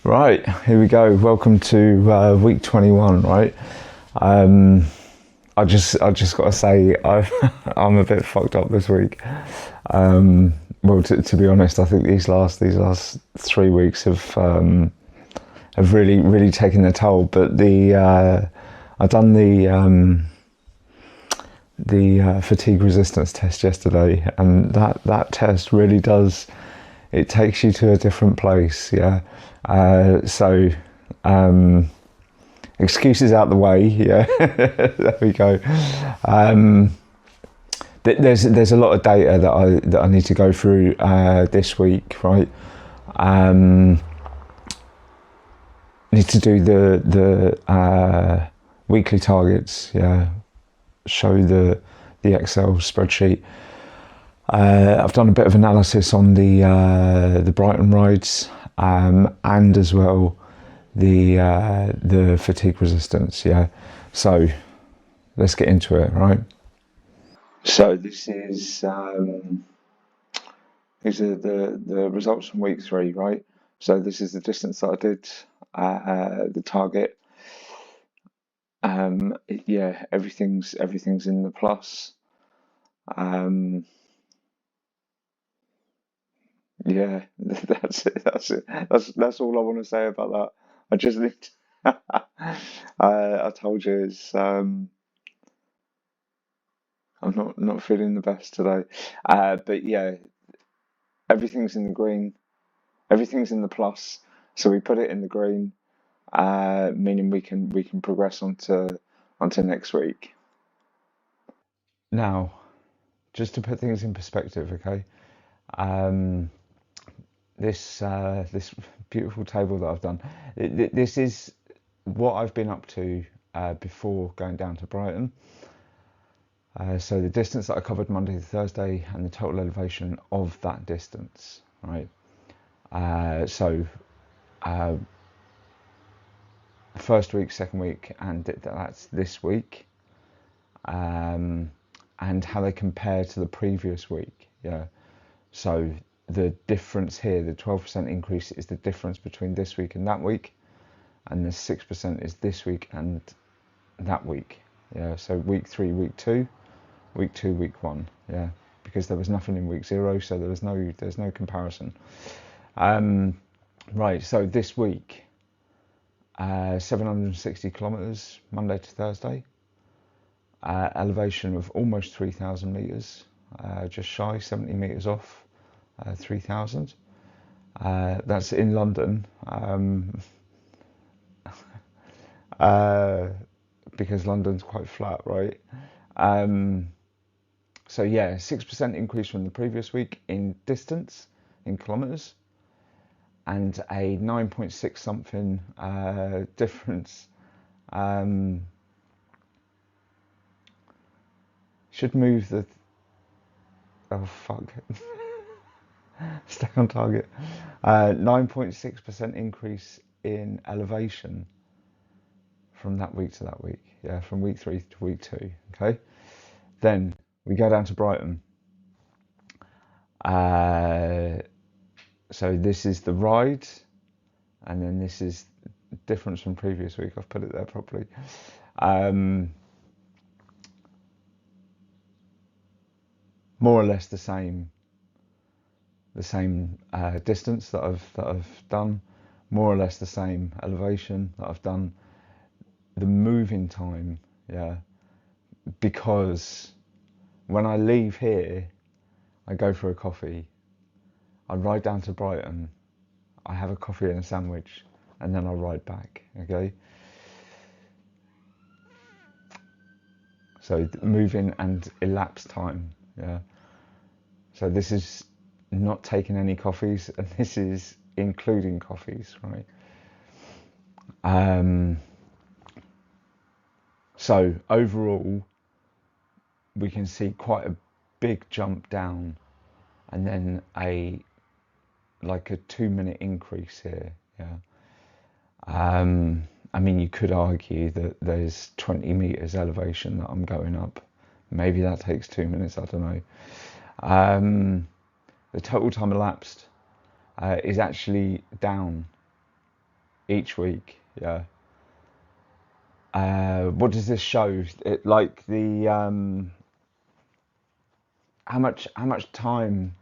Right, here we go. Welcome to week 21. Right, um, I just got to say I'm a bit fucked up this week. Well, to be honest, I think these last 3 weeks have really taken their toll. But I done the fatigue resistance test yesterday, and that test really does, it takes you to a different place. Yeah. So excuses out the way. Yeah. There we go. There's a lot of data that I need to go through this week, right? Need to do the weekly targets. Yeah. Show the Excel spreadsheet. I've done a bit of analysis on the Brighton rides, and as well the fatigue resistance. Yeah, so let's get into it, right? So these are the results from week 3, right? So this is the distance that I did, the target. Yeah, everything's in the plus. Yeah, that's it. That's all I want to say about that. I just need. I told you I'm not feeling the best today. But yeah, everything's in the green. Everything's in the plus. So we put it in the green, meaning we can progress onto next week. Now, just to put things in perspective, okay. Um, this beautiful table that I've done. This is what I've been up to before going down to Brighton. So the distance that I covered Monday to Thursday and the total elevation of that distance, right? So first week, second week, and that's this week, and how they compare to the previous week. Yeah. So the difference here, the 12% increase, is the difference between this week and that week, and the 6% is this week and that week. Yeah. So week 3, week 2, week 2, week 1. Yeah. Because there was nothing in week 0, so there's no comparison. Right. So this week, 760 kilometers Monday to Thursday, elevation of almost 3,000 meters, just shy 70 meters off 3,000. That's in London, because London's quite flat, right? So yeah, 6% increase from the previous week in distance, in kilometers, and a 9.6 something difference. Should move the. Oh fuck. Stay on target. 9.6% increase in elevation from that week to that week. Yeah, from week 3 to week 2. Okay. Then we go down to Brighton. So this is the ride, and then this is difference from previous week. I've put it there properly. More or less the same distance that I've done, more or less the same elevation that I've done. The moving time, yeah, because when I leave here, I go for a coffee, I ride down to Brighton, I have a coffee and a sandwich, and then I ride back. Okay. So moving and elapsed time, yeah. So this is not taking any coffees, and this is including coffees, right? So overall, we can see quite a big jump down, and then a 2-minute increase here. Yeah. I mean, you could argue that there's 20 meters elevation that I'm going up. Maybe that takes 2 minutes. I don't know. The total time elapsed is actually down each week. Yeah. What does this show? It like the how much time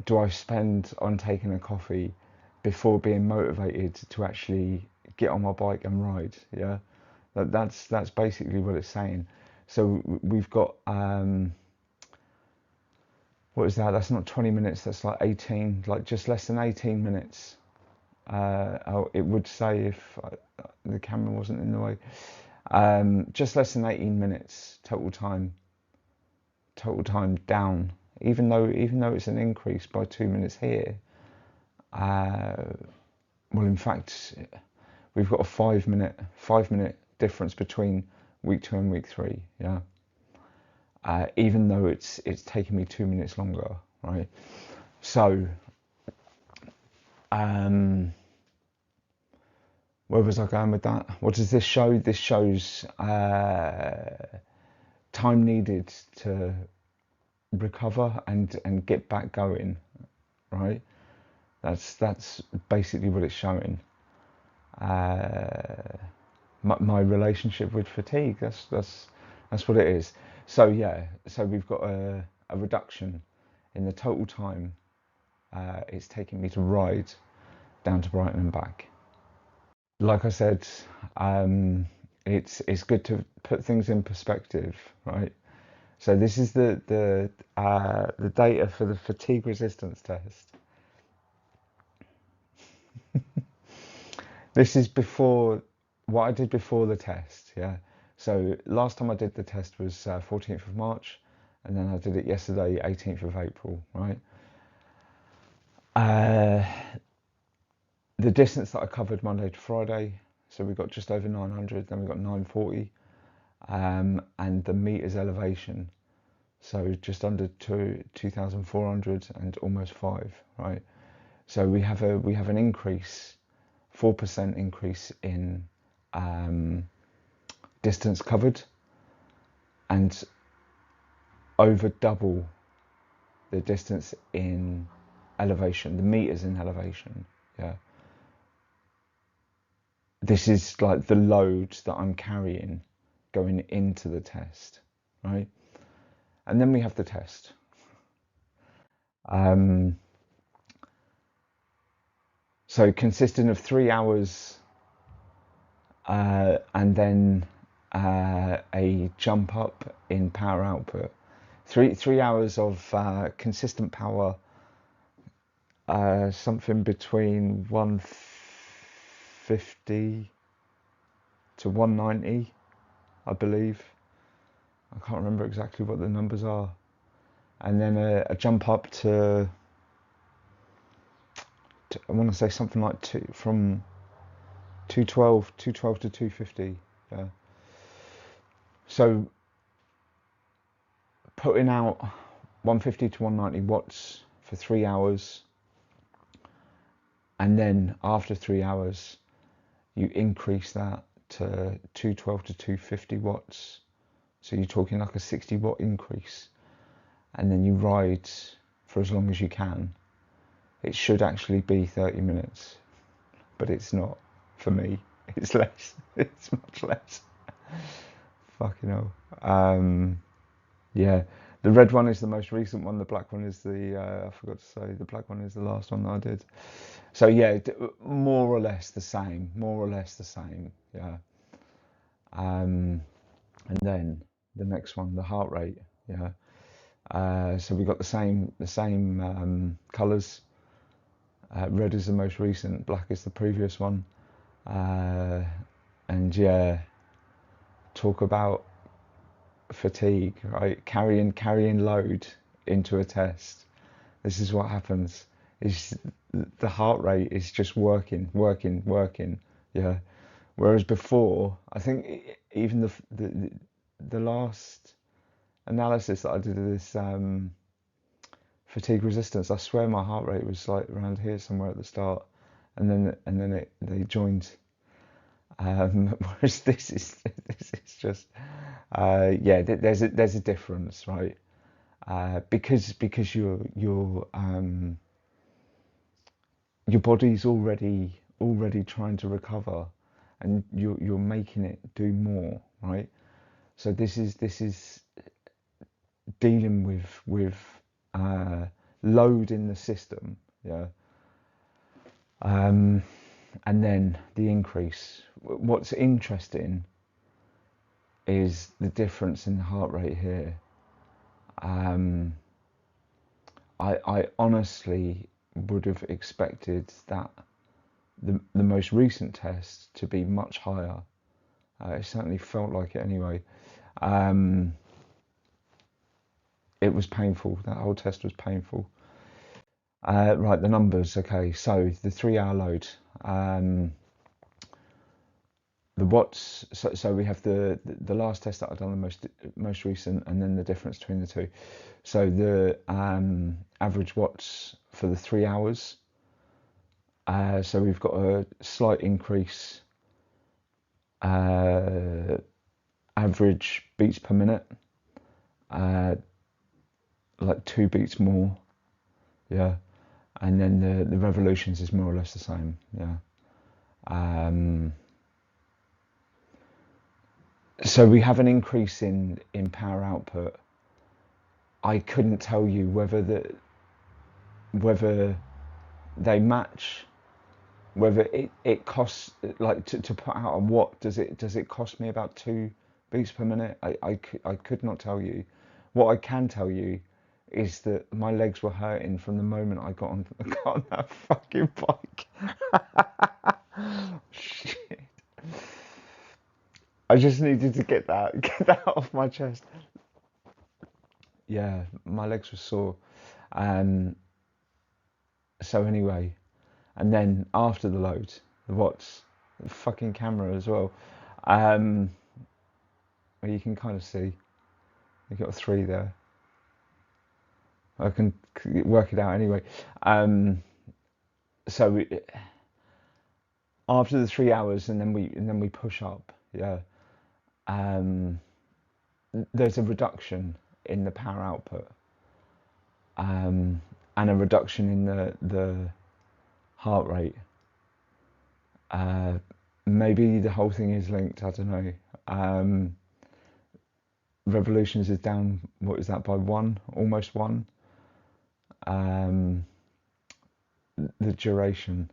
do I spend on taking a coffee before being motivated to actually get on my bike and ride? Yeah, that's basically what it's saying. So we've got what is that? That's not 20 minutes. That's like 18, like just less than 18 minutes. It would say if the camera wasn't in the way. Just less than 18 minutes total time down. Even though it's an increase by 2 minutes here. Well, in fact, we've got a 5 minute difference between week 2 and week 3. Yeah. Even though it's taken me 2 minutes longer, right? So, where was I going with that? What does this show? This shows time needed to recover and get back going, right? That's basically what it's showing. My relationship with fatigue. That's what it is. So yeah. So we've got a reduction in the total time it's taking me to ride down to Brighton and back. Like I said, it's good to put things in perspective, right? So this is the data for the fatigue resistance test. This is before what I did before the test, yeah. So last time I did the test was 14th of March, and then I did it yesterday, 18th of April, right? The distance that I covered Monday to Friday, so we got just over 900, then we got 940, and the meters elevation, so just under 2,400 and almost 5, right? So we have an increase, 4% increase in distance covered, and over double the distance in elevation, the meters in elevation. Yeah. This is like the load that I'm carrying going into the test, right? And then we have the test. So consisting of 3 hours and then a jump up in power output. Three hours of consistent power, something between 150 to 190, I believe. I can't remember exactly what the numbers are. And then a jump up to I want to say something like from 212 to 250. Yeah. So putting out 150 to 190 watts for 3 hours, and then after 3 hours you increase that to 212 to 250 watts, so you're talking like a 60 watt increase, and then you ride for as long as you can. It should actually be 30 minutes, but it's not for me. It's less. It's much less. Fucking hell. Yeah, the red one is the most recent one. The black one is I forgot to say, the black one is the last one that I did. So yeah, more or less the same. Yeah. And then the next one, the heart rate. Yeah. So we got the same colours. Red is the most recent, black is the previous one. And yeah, talk about fatigue, right? Carrying load into a test. This is what happens. Is the heart rate is just working. Yeah. Whereas before, I think even the last analysis that I did of this fatigue resistance, I swear my heart rate was like around here somewhere at the start, and then they joined. Whereas this is just yeah, there's a difference, right? Because your body's already already trying to recover, and you're making it do more, right? So this is dealing with load in the system, yeah. And then the increase. What's interesting is the difference in the heart rate here. I honestly would have expected that the most recent test to be much higher. It certainly felt like it anyway. It was painful. That whole test was painful. Right, the numbers. Okay, so the 3-hour load. The watts. So we have the last test that I've done, the most recent, and then the difference between the two. So the average watts for the 3 hours. So we've got a slight increase. Average beats per minute. Like 2 beats more, yeah, and then the revolutions is more or less the same, yeah. So we have an increase in power output. I couldn't tell you whether they match, whether it costs, like to put out a watt, does it cost me about 2 beats per minute? I could not tell you. What I can tell you is that my legs were hurting from the moment I got on that fucking bike. Shit. I just needed to get that off my chest. Yeah, my legs were sore. So anyway, and then after the load, the watts, the fucking camera as well. Well, you can kind of see you got 3 there. I can work it out anyway. So after the 3 hours, and then we push up. Yeah. There's a reduction in the power output, and a reduction in the heart rate. Maybe the whole thing is linked. I don't know. Revolutions is down. What is that by 1? Almost 1. The duration.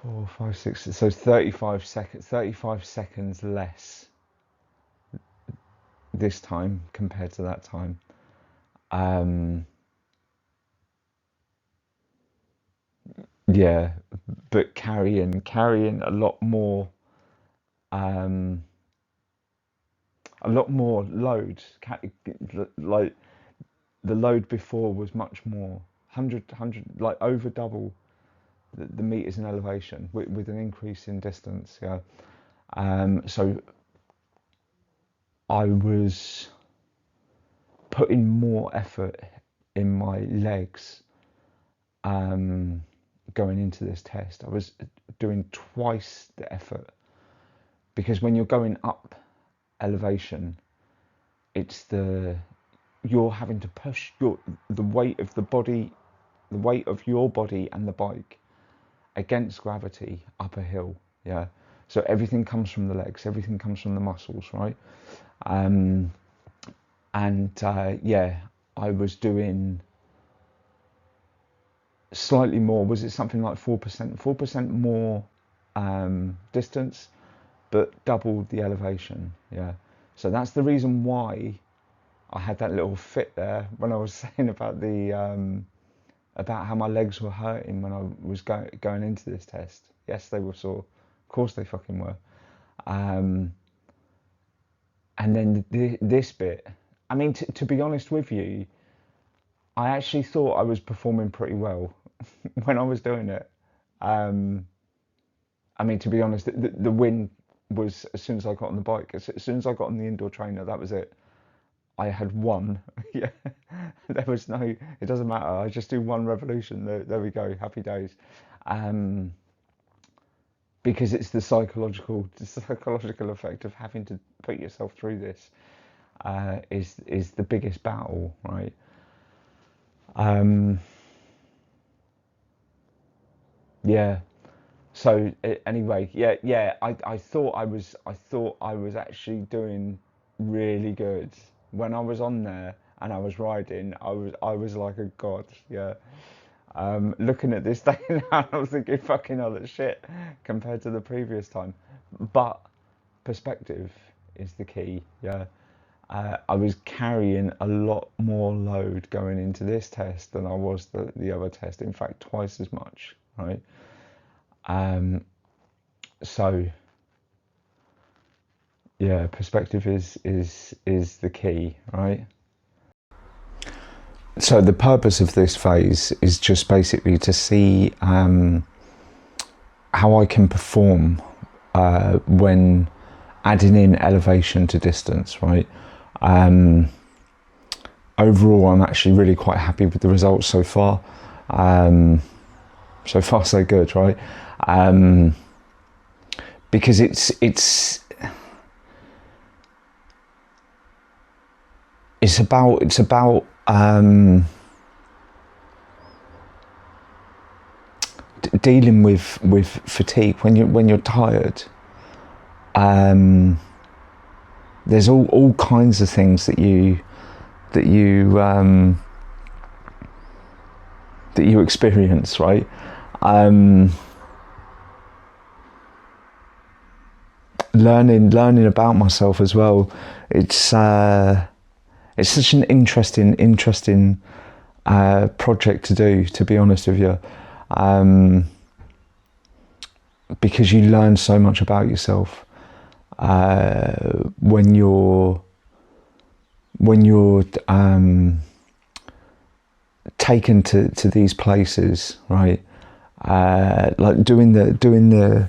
4, 5, 6. So 35 seconds. 35 seconds less this time compared to that time. Yeah, but carrying a lot more load. Like the load before was much more, 100 like over double the meters in elevation with an increase in distance. Yeah. So I was putting more effort in my legs going into this test. I was doing twice the effort, because when you're going up elevation, you're having to push the weight of your body and the bike against gravity up a hill. Yeah. So everything comes from the legs, everything comes from the muscles, right? Yeah, I was doing slightly more. Was it something like 4%? 4% more distance, but double the elevation. Yeah. So that's the reason why I had that little fit there when I was saying about about how my legs were hurting when I was going into this test. Yes, they were sore. Of course they fucking were. And then this bit. I mean, to be honest with you, I actually thought I was performing pretty well when I was doing it. I mean, to be honest, the win was as soon as I got on the bike. As soon as I got on the indoor trainer, that was it. I had won. Yeah, there was no. It doesn't matter. I just do one revolution. There we go. Happy days. Because it's the psychological effect of having to put yourself through this is the biggest battle, right? Yeah. So anyway, yeah. I thought I was actually doing really good when I was on there and I was riding. I was like a god. Yeah. Looking at this day now, I was thinking, fucking hell, that's shit compared to the previous time. But perspective is the key. Yeah. I was carrying a lot more load going into this test than I was the other test. In fact, twice as much. Right. Um, so yeah, perspective is the key, right? So the purpose of this phase is just basically to see how I can perform when adding in elevation to distance, right? Overall, I'm actually really quite happy with the results so far. So far, so good, right? Because it's about dealing with fatigue when you're tired. There's all kinds of things that you experience, right? Learning about myself as well. It's such an interesting project to do, to be honest with you, because you learn so much about yourself when you're taken to these places, right? Like doing the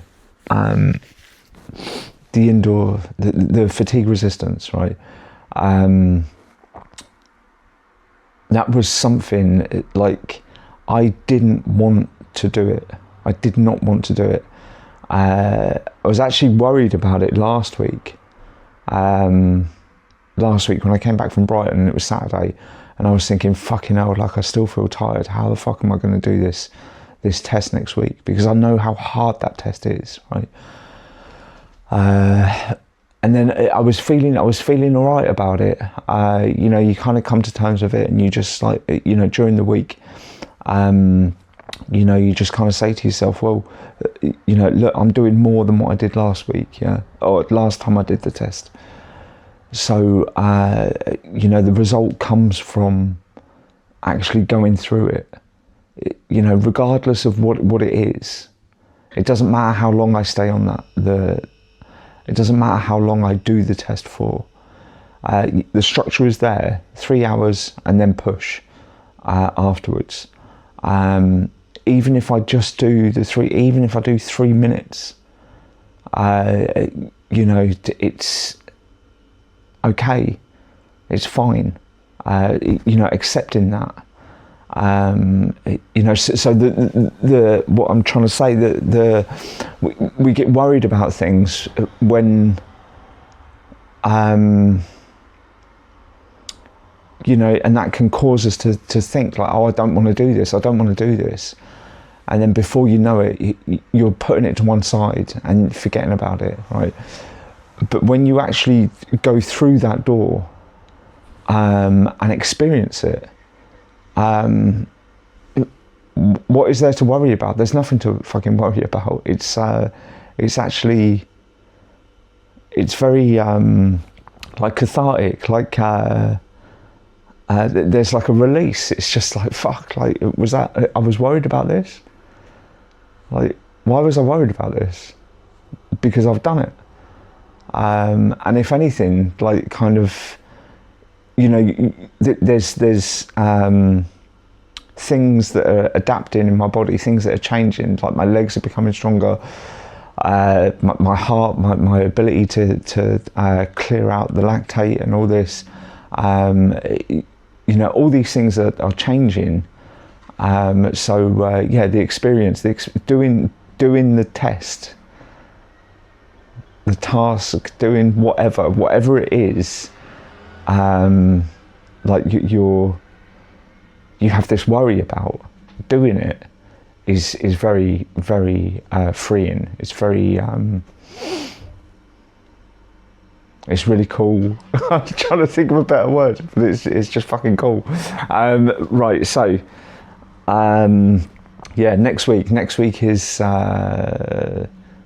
indoor, the fatigue resistance, right? That was something like I didn't want to do it. I did not want to do it. I was actually worried about it last week. Last week when I came back from Brighton, it was Saturday, and I was thinking, fucking hell, like I still feel tired. How the fuck am I going to do this test next week? Because I know how hard that test is, right? And then I was feeling all right about it. You know, you kind of come to terms with it, and you just like, you know, during the week, you know, you just kind of say to yourself, well, you know, look, I'm doing more than what I did last week, yeah, or last time I did the test. So, you know, the result comes from actually going through it. You know, regardless of what it is, it doesn't matter how long I stay on that. It doesn't matter how long I do the test for. The structure is there, 3 hours and then push afterwards. Even if I just do even if I do 3 minutes, you know, it's okay, it's fine. You know, accepting that. You know, so the what I'm trying to say, we get worried about things when you know, and that can cause us to think like, oh, I don't want to do this, and then before you know it, you're putting it to one side and forgetting about it, right? But when you actually go through that door and experience it, what is there to worry about? There's nothing to fucking worry about. It's actually, it's very like cathartic, like there's like a release. It's just like, fuck, like, was that, I was worried about this? Like, why was I worried about this? Because I've done it. And if anything, like, kind of, you know, there's things that are adapting in my body, things that are changing, like my legs are becoming stronger, my heart, my ability to clear out the lactate and all this, you know, all these things are changing. So yeah, the experience, doing the test, the task, doing whatever it is, like you have this worry about doing it, is very, very freeing. It's very it's really cool. I'm trying to think of a better word, but it's just fucking cool. Right, so yeah, next week is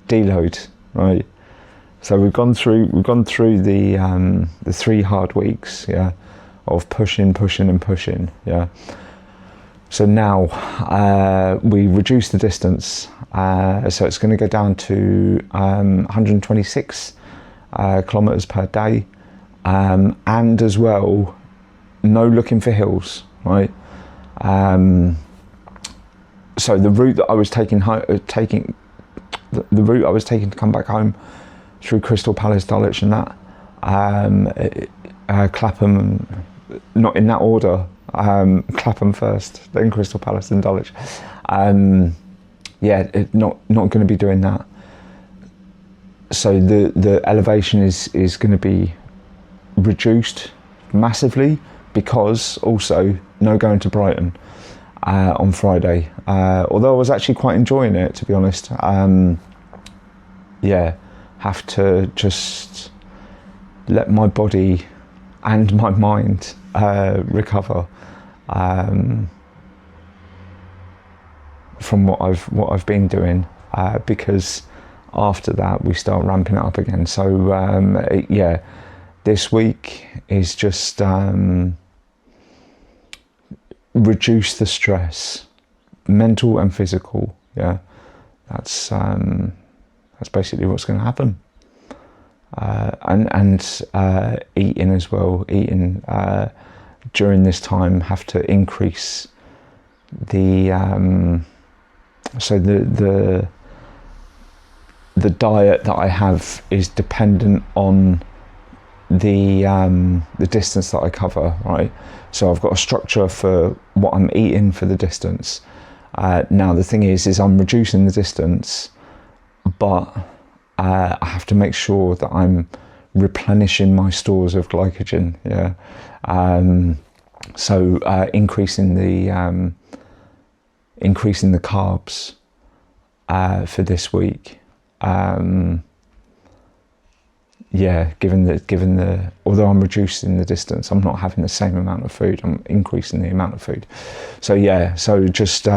deload, right? So we've gone through the 3 hard weeks, yeah, of pushing, yeah. So now we reduce the distance, so it's going to go down to 126 kilometers per day, and as well, no looking for hills, right? So the route that I was taking the route I was taking to come back home through Crystal Palace, Dulwich, and that, Clapham, not in that order. Clapham first, then Crystal Palace, then Dulwich. Yeah, not going to be doing that. So the elevation is going to be reduced massively, because also no going to Brighton on Friday. Although I was actually quite enjoying it, to be honest. Yeah, have to just let my body and my mind recover from what I've been doing, because after that we start ramping it up again. So yeah, this week is just reduce the stress, mental and physical. Yeah, that's basically what's going to happen. And eating as well. Eating during this time, have to increase the so the diet that I have is dependent on the distance that I cover, right? So I've got a structure for what I'm eating for the distance. Now the thing is I'm reducing the distance, but I have to make sure that I'm replenishing my stores of glycogen. Yeah. So increasing the carbs for this week. Yeah, given the although I'm reducing the distance, I'm not having the same amount of food. I'm increasing the amount of food. So yeah, so just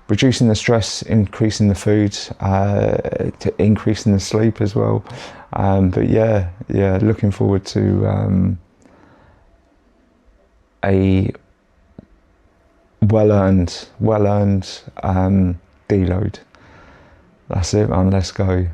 reducing the stress, increasing the food, to increasing the sleep as well. But yeah, looking forward to a well-earned deload. That's it, man. Let's go.